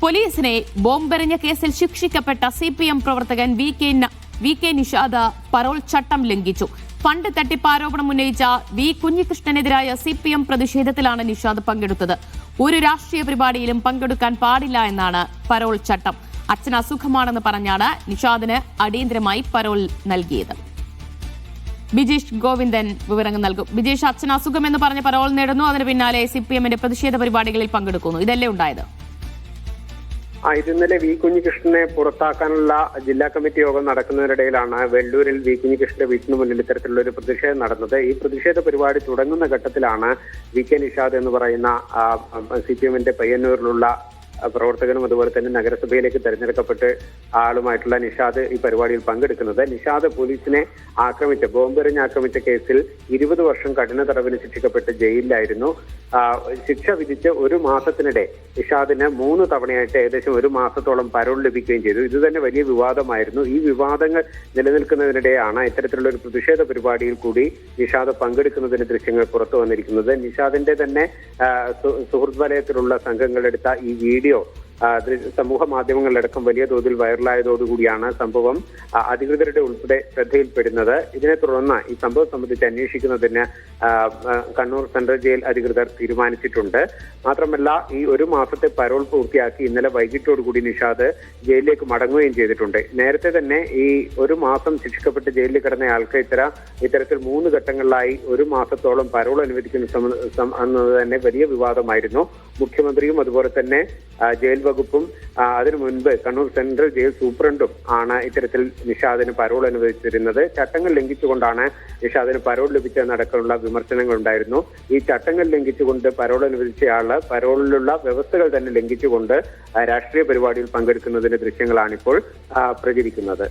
പോലീസിനെ ബോംബെറിഞ്ഞ കേസിൽ ശിക്ഷിക്കപ്പെട്ട CPM പ്രവർത്തകൻ വി കെ നിഷാദ് പരോൾ ചട്ടം ലംഘിച്ചു. ഫണ്ട് തട്ടിപ്പ് ആരോപണം ഉന്നയിച്ച വി കുഞ്ഞികൃഷ്ണനെതിരായ CPM പ്രതിഷേധത്തിലാണ് നിഷാദ് പങ്കെടുത്തത്. ഒരു രാഷ്ട്രീയ പരിപാടിയിലും പങ്കെടുക്കാൻ പാടില്ല എന്നാണ് പരോൾ ചട്ടം. അച്ഛൻ അസുഖമാണെന്ന് പറഞ്ഞാണ് നിഷാദിന് അടിയന്തരമായി പരോൾ നൽകിയത്. ബിജീഷ് ഗോവിന്ദൻ വിവരങ്ങൾ നൽകും. ബിജീഷ്, അച്ഛൻ അസുഖമെന്ന് പറഞ്ഞ് പരോൾ നേടുന്നു, അതിന് പിന്നാലെ CPMന്റെ പ്രതിഷേധ പരിപാടികളിൽ പങ്കെടുക്കുന്നു. ഇതല്ലേ ഉണ്ടായത്? ഇന്നലെ വി കുഞ്ഞികൃഷ്ണനെ പുറത്താക്കാനുള്ള ജില്ലാ കമ്മിറ്റി യോഗം നടക്കുന്നതിനിടയിലാണ് വെള്ളൂരിൽ വി കുഞ്ഞികൃഷ്ണന്റെ വീട്ടിന് മുന്നിൽ ഇത്തരത്തിലുള്ള ഒരു പ്രതിഷേധം നടന്നത്. ഈ പ്രതിഷേധ പരിപാടി തുടങ്ങുന്ന ഘട്ടത്തിലാണ് വി കെ നിഷാദ് എന്ന് പറയുന്ന CPMന്റെ പയ്യന്നൂരിലുള്ള പ്രവർത്തകനും അതുപോലെ തന്നെ നഗരസഭയിലേക്ക് തെരഞ്ഞെടുക്കപ്പെട്ട് ആളുമായിട്ടുള്ള നിഷാദ് ഈ പരിപാടിയിൽ പങ്കെടുക്കുന്നത്. നിഷാദ് പോലീസിനെ ബോംബെറിഞ്ഞ് ആക്രമിച്ച കേസിൽ 20 വർഷം കഠിന തടവിന് ശിക്ഷിക്കപ്പെട്ട് ജയിലിലായിരുന്നു. ശിക്ഷ വിധിച്ച് ഒരു മാസത്തിനിടെ നിഷാദിന് 3 തവണയായിട്ട് ഏകദേശം 1 മാസത്തോളം പരോൾ ലഭിക്കുകയും ചെയ്തു. ഇത് തന്നെ വലിയ വിവാദമായിരുന്നു. ഈ വിവാദങ്ങൾ നിലനിൽക്കുന്നതിനിടെയാണ് ഇത്തരത്തിലുള്ള ഒരു പ്രതിഷേധ പരിപാടിയിൽ കൂടി നിഷാദ് പങ്കെടുക്കുന്നതിന്റെ ദൃശ്യങ്ങൾ പുറത്തു വന്നിരിക്കുന്നത്. നിഷാദിന്റെ തന്നെ സുഹൃത്ത് വലയത്തിലുള്ള സംഘങ്ങളെടുത്ത ഈ വീഡിയോ സമൂഹ മാധ്യമങ്ങളിലടക്കം വലിയ തോതിൽ വൈറലായതോടുകൂടിയാണ് സംഭവം അധികൃതരുടെ ഉൾപ്പെടെ ശ്രദ്ധയിൽപ്പെടുന്നത്. ഇതിനെ തുടർന്ന് ഈ സംഭവം സംബന്ധിച്ച് അന്വേഷിക്കുന്നതിന് കണ്ണൂർ സെൻട്രൽ ജയിൽ അധികൃതർ തീരുമാനിച്ചിട്ടുണ്ട്. മാത്രമല്ല, ഈ 1 മാസത്തെ പരോൾ പൂർത്തിയാക്കി ഇന്നലെ വൈകിട്ടോടുകൂടി നിഷാദ് ജയിലിലേക്ക് മടങ്ങുകയും ചെയ്തിട്ടുണ്ട്. നേരത്തെ തന്നെ ഈ 1 മാസം ശിക്ഷിക്കപ്പെട്ട് ജയിലിൽ കിടന്നയാൾക്ക് ഇത്തരത്തിൽ 3 ഘട്ടങ്ങളിലായി 1 മാസത്തോളം പരോൾ അനുവദിക്കുന്ന എന്നത് തന്നെ വലിയ വിവാദമായിരുന്നു. മുഖ്യമന്ത്രിയും അതുപോലെ തന്നെ ജയിൽ വകുപ്പും അതിനു മുൻപ് കണ്ണൂർ സെൻട്രൽ ജയിൽ സൂപ്രണ്ടും ആണ് ഇത്തരത്തിൽ നിഷാദിന് പരോൾ അനുവദിച്ചിരുന്നത്. ചട്ടങ്ങൾ ലംഘിച്ചുകൊണ്ടാണ് നിഷാദിന് പരോൾ ലഭിച്ചതെന്നടക്കമുള്ള വിമർശനങ്ങൾ ഉണ്ടായിരുന്നു. ഈ ചട്ടങ്ങൾ ലംഘിച്ചുകൊണ്ട് പരോൾ അനുവദിച്ചയാള് പരോളിലുള്ള വ്യവസ്ഥകൾ തന്നെ ലംഘിച്ചുകൊണ്ട് രാഷ്ട്രീയ പരിപാടിയിൽ പങ്കെടുക്കുന്നതിന്റെ ദൃശ്യങ്ങളാണിപ്പോൾ പ്രചരിക്കുന്നത്.